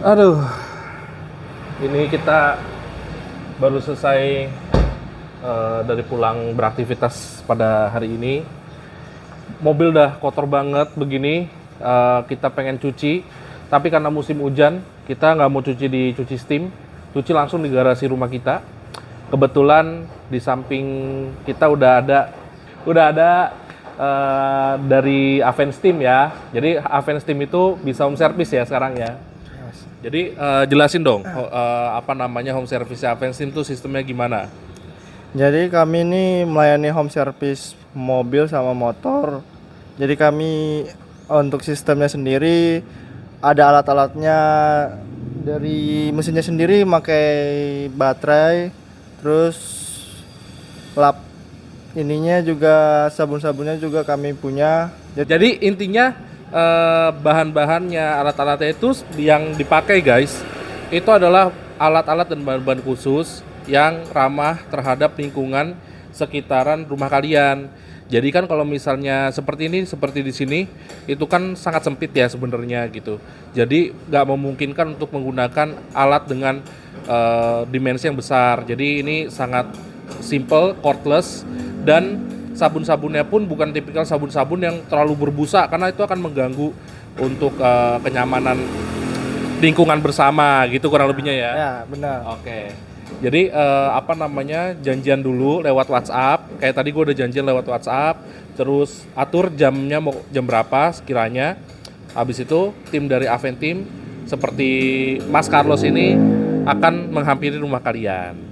Aduh, ini kita baru selesai dari pulang beraktivitas pada hari ini. Mobil udah kotor banget begini, kita pengen cuci, tapi karena musim hujan, kita nggak mau cuci di cuci steam, cuci langsung di garasi rumah kita. Kebetulan di samping kita udah ada dari Avensteam ya. Jadi Avensteam itu bisa home service ya sekarang ya. Jadi jelasin dong apa namanya home service Avensteam itu sistemnya gimana? Jadi kami ini melayani home service mobil sama motor. Jadi kami untuk sistemnya sendiri ada alat-alatnya, dari mesinnya sendiri pakai baterai, terus lap ininya juga, sabun-sabunnya juga kami punya. Jadi intinya bahan-bahannya, alat-alatnya itu yang dipakai guys, itu adalah alat-alat dan bahan-bahan khusus yang ramah terhadap lingkungan sekitaran rumah kalian. Jadi kan kalau misalnya seperti ini, seperti di sini, itu kan sangat sempit ya sebenarnya gitu. Jadi nggak memungkinkan untuk menggunakan alat dengan dimensi yang besar. Jadi ini sangat simple, cordless, dan sabun-sabunnya pun bukan tipikal sabun-sabun yang terlalu berbusa karena itu akan mengganggu untuk kenyamanan lingkungan bersama gitu kurang lebihnya ya. Ya, benar. Oke. Jadi apa namanya, janjian dulu lewat WhatsApp. Kayak tadi gue udah janjian lewat WhatsApp. Terus atur jamnya mau jam berapa sekiranya. Habis itu tim dari Aventeam seperti Mas Carlos ini akan menghampiri rumah kalian.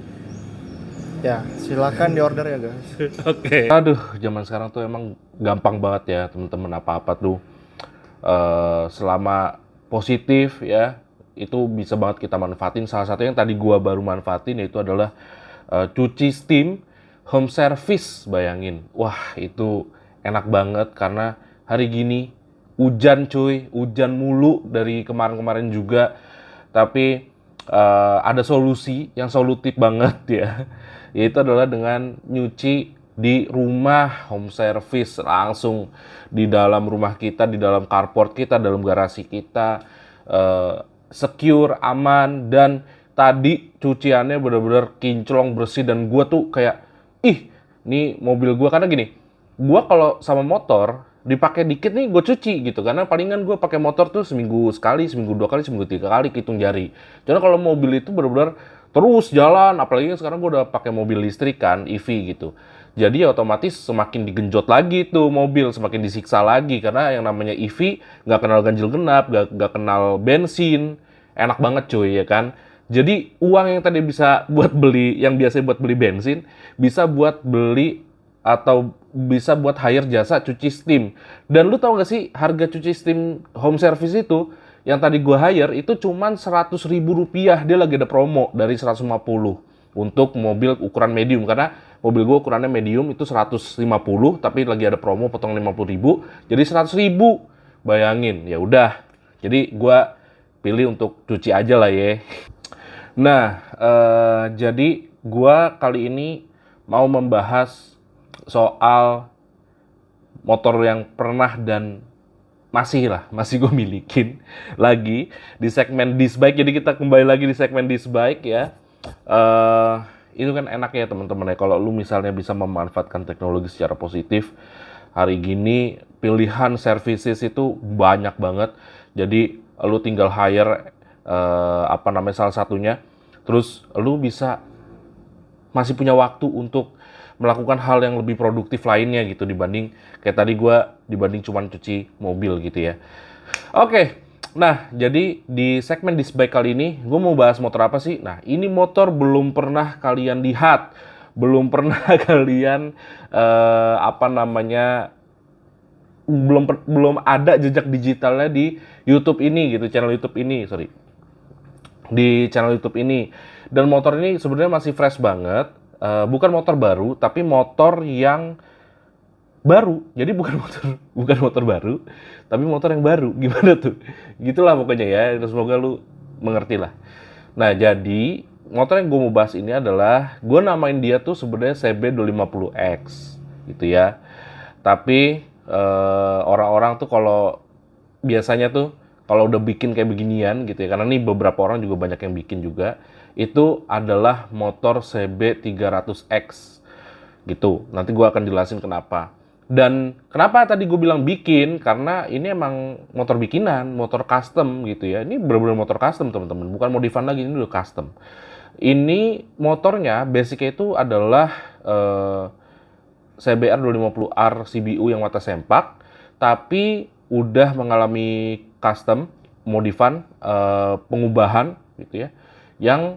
Ya, silakan diorder ya, guys. Oke. Aduh, zaman sekarang tuh emang gampang banget ya teman-teman, apa-apa tuh selama positif ya, itu bisa banget kita manfaatin. Salah satu yang tadi gua baru manfaatin itu adalah cuci steam home service. Bayangin, wah itu enak banget karena hari gini hujan cuy, hujan mulu dari kemarin-kemarin juga. Tapi ada solusi yang solutif banget ya, yaitu adalah dengan nyuci di rumah, home service langsung di dalam rumah kita, di dalam carport kita, dalam garasi kita, secure, aman. Dan tadi cuciannya benar-benar kinclong, bersih, dan gua tuh kayak ini mobil gua, karena gini, gua kalau sama motor dipakai dikit nih gue cuci gitu, karena palingan gue pakai motor tuh seminggu sekali, seminggu dua kali, seminggu tiga kali, hitung jari. Karena kalau mobil itu benar-benar terus jalan, apalagi sekarang gue udah pakai mobil listrik kan, EV gitu. Jadi otomatis semakin digenjot lagi tuh mobil, semakin disiksa lagi, karena yang namanya EV nggak kenal ganjil genap, nggak kenal bensin, enak banget cuy ya kan. Jadi uang yang tadi bisa buat beli, yang biasanya buat beli bensin, bisa buat beli atau bisa buat hire jasa cuci steam. Dan lu tau gak sih harga cuci steam home service itu yang tadi gua hire itu cuman 100 ribu rupiah. Dia lagi ada promo dari 150 untuk mobil ukuran medium, karena mobil gua ukurannya medium itu 150, tapi lagi ada promo potong 50 ribu jadi 100 ribu. Bayangin, ya udah, jadi gua pilih untuk cuci aja lah ya. Nah, jadi gua kali ini mau membahas soal motor yang pernah dan masih gue milikin lagi di segmen disc bike. Jadi kita kembali lagi di segmen disc bike ya. Itu kan enak ya teman-teman ya, kalau lu misalnya bisa memanfaatkan teknologi secara positif. Hari gini pilihan services itu banyak banget. Jadi lu tinggal hire salah satunya. Terus lu bisa masih punya waktu untuk melakukan hal yang lebih produktif lainnya gitu, dibanding kayak tadi dibanding cuman cuci mobil gitu ya. Oke, nah jadi di segmen disc bike kali ini gue mau bahas motor apa sih? Nah, ini motor belum pernah kalian lihat, belum pernah kalian belum ada jejak digitalnya di YouTube ini gitu, channel YouTube ini, di channel YouTube ini. Dan motor ini sebenarnya masih fresh banget, bukan motor baru, tapi motor yang baru. Jadi bukan motor baru, tapi motor yang baru. Gimana tuh? Gitulah pokoknya ya. Semoga lu mengerti lah. Nah, jadi motor yang gue mau bahas ini adalah, gue namain dia tuh sebenarnya CB250X gitu ya. Tapi orang-orang tuh kalau biasanya tuh kalau udah bikin kayak beginian gitu ya, karena ini beberapa orang juga banyak yang bikin juga, itu adalah motor CB300X gitu. Nanti gue akan jelasin kenapa. Dan kenapa tadi gue bilang bikin, karena ini emang motor bikinan, motor custom gitu ya. Ini benar-benar motor custom teman-teman, bukan modifan lagi, ini udah custom. Ini motornya basicnya itu adalah CBR 250R CBU yang mata sempak, tapi udah mengalami custom, modifan, pengubahan gitu ya, yang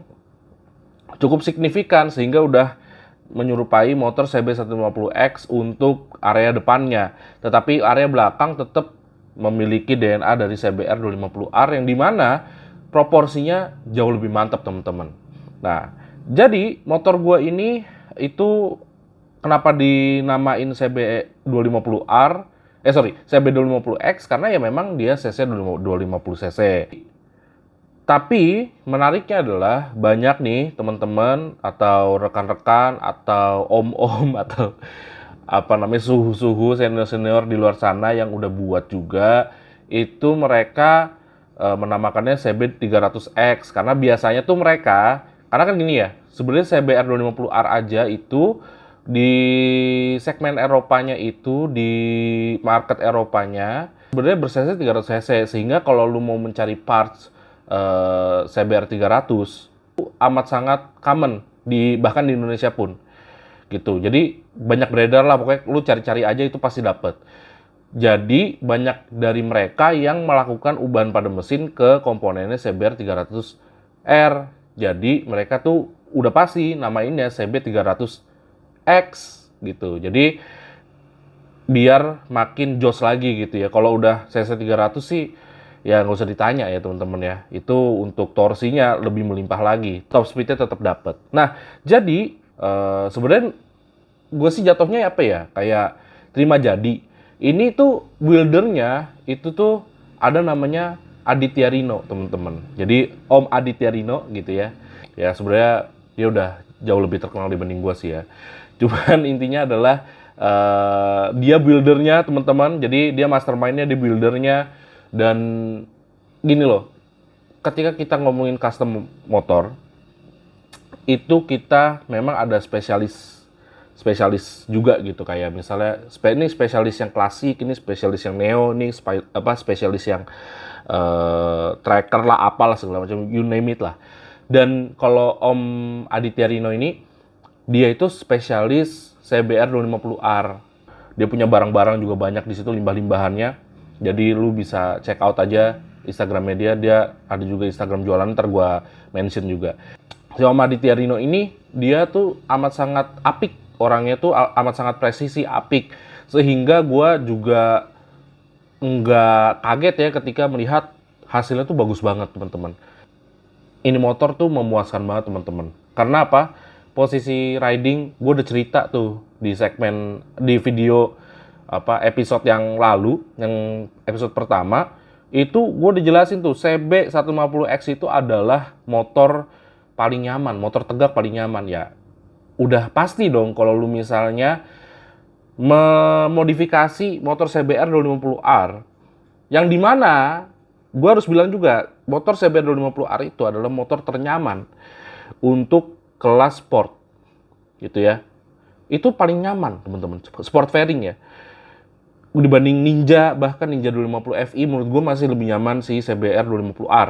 cukup signifikan sehingga udah menyerupai motor CB150X untuk area depannya. Tetapi area belakang tetap memiliki DNA dari CBR 250R yang dimana proporsinya jauh lebih mantap teman-teman. Nah, jadi motor gua ini itu kenapa dinamain CB250R? CB250X karena ya memang dia cc 250 cc. Tapi menariknya adalah banyak nih teman-teman atau rekan-rekan atau om-om atau apa namanya suhu-suhu senior-senior di luar sana yang udah buat juga, itu mereka menamakannya CB300X karena biasanya tuh mereka, karena kan gini ya, sebenarnya CBR 250R aja itu di segmen Eropanya itu, di market Eropanya sebenarnya ber-cc 300 cc, sehingga kalau lu mau mencari parts CBR 300 itu amat sangat common bahkan di Indonesia pun gitu. Jadi banyak beredar lah, pokoknya lu cari-cari aja itu pasti dapet. Jadi banyak dari mereka yang melakukan ubahan pada mesin ke komponennya CBR 300R. Jadi mereka tuh udah pasti namainnya CB 300X gitu. Jadi biar makin jos lagi gitu ya. Kalau udah cc 300 sih ya nggak usah ditanya ya teman-teman ya. Itu untuk torsinya lebih melimpah lagi. Top speednya tetap dapat. Nah, jadi sebenarnya gue sih jatuhnya apa ya? Kayak terima jadi. Ini tuh buildernya itu tuh ada namanya Aditya Rino teman-teman. Jadi Om Aditya Rino gitu ya. Ya sebenarnya dia udah jauh lebih terkenal dibanding gue sih ya. Cuman intinya adalah dia buildernya teman-teman. Jadi dia mastermindnya, dia buildernya. Dan gini loh, ketika kita ngomongin custom motor, itu kita memang ada spesialis juga gitu, kayak misalnya ini spesialis yang klasik, ini spesialis yang neo, ini spesialis yang tracker lah, apalah segala macam, you name it lah. Dan kalau Om Aditya Rino ini, dia itu spesialis CBR 250R. Dia punya barang-barang juga banyak di situ, limbah-limbahannya. Jadi lu bisa check out aja Instagramnya dia ada juga Instagram jualan, ntar gua mention juga. Si Om Aditya Rino ini, dia tuh amat sangat apik, orangnya tuh amat sangat presisi, apik. Sehingga gua juga nggak kaget ya ketika melihat hasilnya tuh bagus banget teman-teman. Ini motor tuh memuaskan banget teman-teman. Karena apa? Posisi riding, gue udah cerita tuh di video episode yang lalu, yang episode pertama, itu gue udah jelasin tuh, CB150X itu adalah motor paling nyaman, motor tegak paling nyaman ya. Udah pasti dong kalau lu misalnya memodifikasi motor CBR 250R, yang dimana gue harus bilang juga, motor CBR 250R itu adalah motor ternyaman untuk kelas sport, gitu ya. Itu paling nyaman teman-teman, sport fairing ya. Dibanding Ninja, bahkan Ninja 250 Fi menurut gue masih lebih nyaman si CBR 250R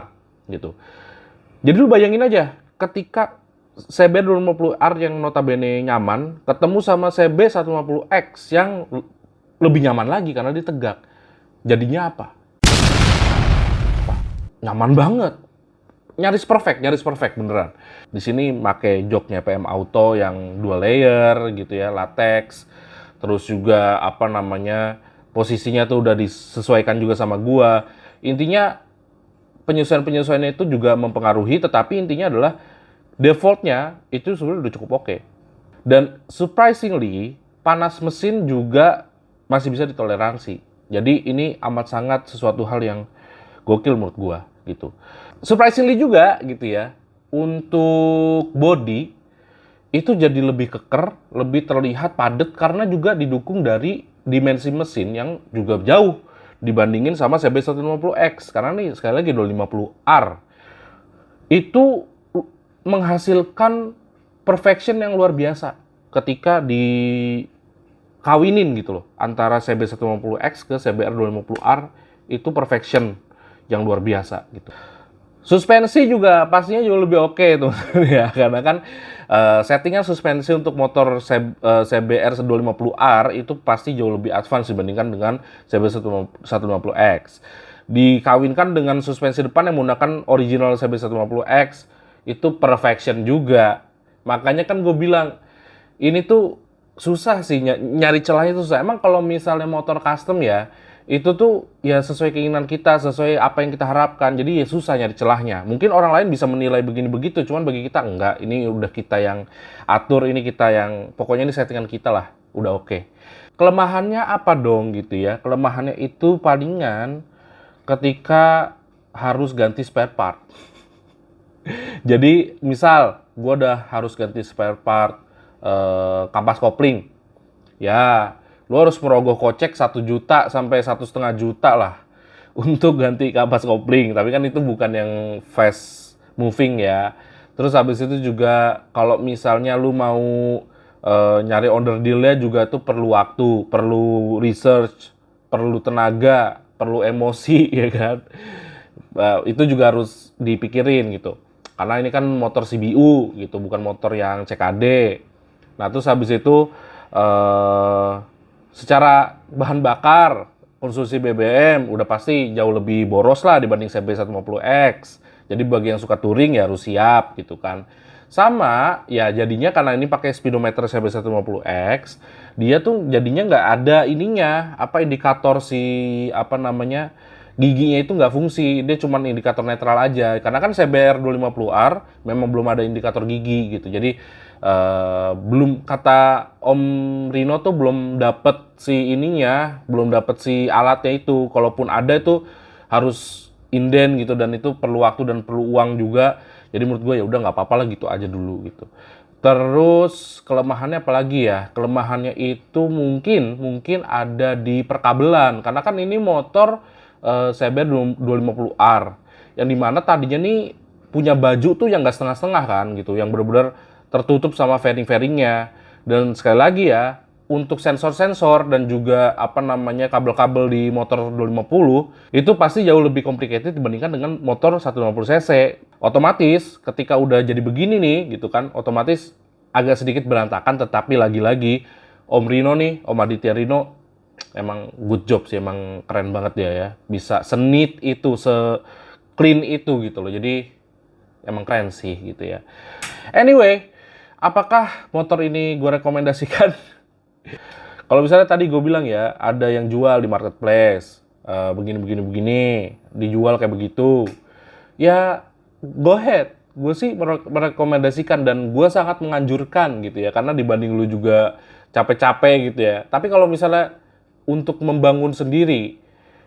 gitu. Jadi lu bayangin aja, ketika CBR 250R yang notabene nyaman ketemu sama CB 150X yang lebih nyaman lagi karena dia tegak. Jadinya apa? Nyaman banget. Nyaris perfect beneran. Di sini pakai joknya PM Auto yang 2 layer gitu ya, latex. Terus juga posisinya tuh udah disesuaikan juga sama gua. Intinya penyesuaian-penyesuaiannya itu juga mempengaruhi, tetapi intinya adalah defaultnya itu sebenarnya udah cukup oke. Dan surprisingly, panas mesin juga masih bisa ditoleransi. Jadi ini amat sangat sesuatu hal yang gokil menurut gua gitu. Surprisingly juga gitu ya, untuk body itu jadi lebih keker, lebih terlihat padat karena juga didukung dari dimensi mesin yang juga jauh dibandingin sama CB150X. Karena nih sekali lagi 250R itu menghasilkan perfection yang luar biasa ketika dikawinin gitu loh. Antara CB150X ke CBR250R itu perfection yang luar biasa gitu. Suspensi juga pastinya jauh lebih oke tuh ya, karena kan settingan suspensi untuk motor CBR250R itu pasti jauh lebih advance dibandingkan dengan CB150X. Dikawinkan dengan suspensi depan yang menggunakan original CB150X itu perfection juga. Makanya kan gue bilang ini tuh susah sih nyari celahnya tuh susah. Emang kalau misalnya motor custom ya itu tuh ya sesuai keinginan kita, sesuai apa yang kita harapkan. Jadi ya susah nyari celahnya. Mungkin orang lain bisa menilai begini begitu, cuman bagi kita enggak. Ini udah kita yang atur, ini kita yang pokoknya ini settingan kita lah, udah oke. Kelemahannya apa dong gitu ya? Kelemahannya itu palingan ketika harus ganti spare part. Jadi misal gue udah harus ganti spare part kampas kopling, ya lu harus merogoh kocek 1 juta sampai 1,5 juta lah untuk ganti kampas kopling. Tapi kan itu bukan yang fast moving ya. Terus habis itu juga kalau misalnya lu mau nyari onder deal-nya juga tuh perlu waktu, perlu research, perlu tenaga, perlu emosi ya kan. Itu juga harus dipikirin gitu. Karena ini kan motor CBU gitu, bukan motor yang CKD. Nah, terus habis itu secara bahan bakar, konsumsi BBM udah pasti jauh lebih boros lah dibanding CB150X. Jadi bagi yang suka touring ya harus siap gitu kan. Sama ya jadinya karena ini pakai speedometer CB150X, dia tuh jadinya nggak ada ininya, apa indikator giginya itu nggak fungsi, dia cuma indikator netral aja. Karena kan CBR250R memang belum ada indikator gigi gitu. Jadi belum, kata Om Rino tuh belum dapet si ininya, belum dapet si alatnya itu. Kalaupun ada itu harus inden gitu, dan itu perlu waktu dan perlu uang juga. Jadi menurut gue ya udah nggak apa-apa lah gitu aja dulu gitu. Terus kelemahannya apa lagi ya? Kelemahannya itu mungkin ada di perkabelan, karena kan ini motor CBR250R yang dimana tadinya nih punya baju tuh yang nggak setengah-setengah kan gitu, yang benar-benar tertutup sama fairing-fairingnya. Dan sekali lagi ya, untuk sensor-sensor dan juga kabel-kabel di motor 250 itu pasti jauh lebih complicated dibandingkan dengan motor 150 cc. Otomatis ketika udah jadi begini nih gitu kan, otomatis agak sedikit berantakan. Tetapi lagi-lagi Om Rino nih, Om Aditya Rino emang good job sih, emang keren banget dia ya, bisa senit itu, se-clean itu gitu loh. Jadi emang keren sih gitu ya. Anyway, apakah motor ini gue rekomendasikan? Kalau misalnya tadi gue bilang ya, ada yang jual di marketplace, begini, dijual kayak begitu, ya go ahead. Gue sih merekomendasikan dan gue sangat menganjurkan gitu ya, karena dibanding lu juga capek-capek gitu ya. Tapi kalau misalnya untuk membangun sendiri,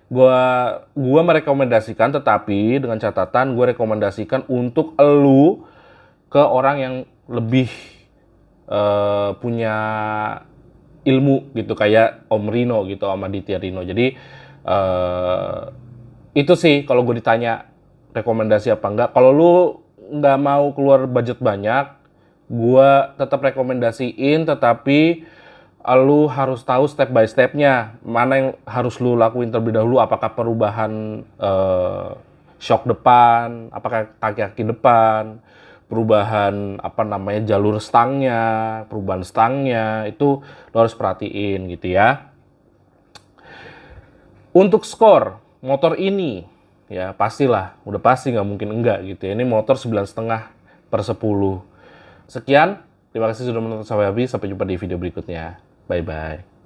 gue merekomendasikan, tetapi dengan catatan gue rekomendasikan untuk elu ke orang yang lebih punya ilmu gitu, kayak Om Rino gitu, Om Aditya Rino. Jadi itu sih kalau gue ditanya rekomendasi apa enggak. Kalau lu nggak mau keluar budget banyak, gue tetap rekomendasiin, tetapi lu harus tahu step by stepnya, mana yang harus lu lakuin terlebih dahulu. Apakah perubahan shock depan, apakah kaki-kaki depan, perubahan jalur stangnya, perubahan stangnya, itu lo harus perhatiin gitu ya. Untuk skor motor ini ya pastilah, udah pasti nggak mungkin enggak gitu ya. Ini motor 9,5/10. Sekian, terima kasih sudah menonton sampai habis. Sampai jumpa di video berikutnya. Bye bye.